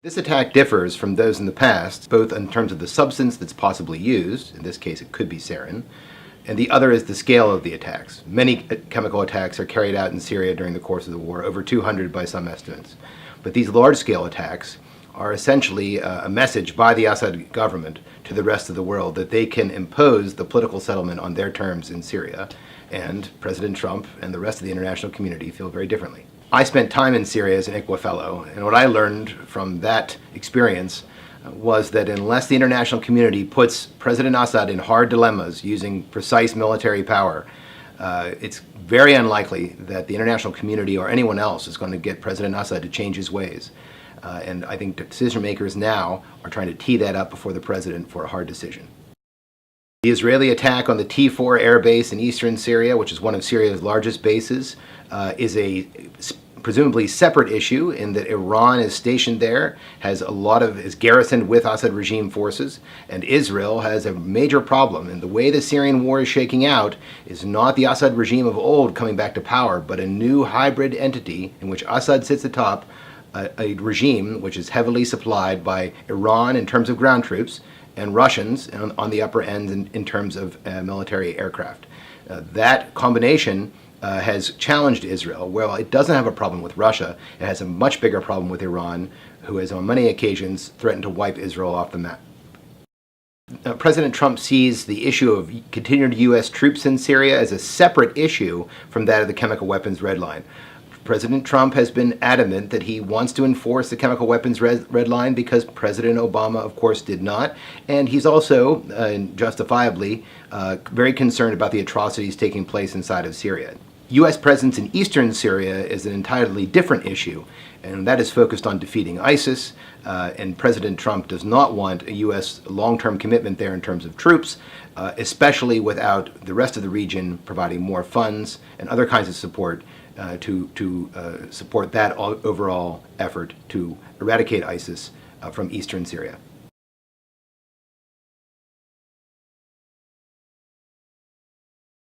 This attack differs from those in the past, both in terms of the substance that's possibly used, in this case it could be sarin, and the other is the scale of the attacks. Many chemical attacks are carried out in Syria during the course of the war, over 200 by some estimates. But these large-scale attacks are essentially a message by the Assad government to the rest of the world that they can impose the political settlement on their terms in Syria, and President Trump and the rest of the international community feel very differently. I spent time in Syria as an ICWA fellow, and what I learned from that experience was that unless the international community puts President Assad in hard dilemmas using precise military power, it's very unlikely that the international community or anyone else is going to get President Assad to change his ways. And I think decision makers now are trying to tee that up before the president for a hard decision. The Israeli attack on the T4 air base in eastern Syria, which is one of Syria's largest bases, is a presumably separate issue in that Iran is stationed there, is garrisoned with Assad regime forces, and Israel has a major problem. And the way the Syrian war is shaking out is not the Assad regime of old coming back to power, but a new hybrid entity in which Assad sits atop a regime which is heavily supplied by Iran in terms of ground troops and Russians on the upper end in terms of military aircraft. That combination has challenged Israel. Well, it doesn't have a problem with Russia. It has a much bigger problem with Iran, who has on many occasions threatened to wipe Israel off the map. President Trump sees the issue of continued U.S. troops in Syria as a separate issue from that of the chemical weapons red line. President Trump has been adamant that he wants to enforce the chemical weapons red line because President Obama, of course, did not. And he's also, justifiably, very concerned about the atrocities taking place inside of Syria. U.S. presence in eastern Syria is an entirely different issue, and that is focused on defeating ISIS, and President Trump does not want a U.S. long-term commitment there in terms of troops, especially without the rest of the region providing more funds and other kinds of support to support that overall effort to eradicate ISIS from eastern Syria.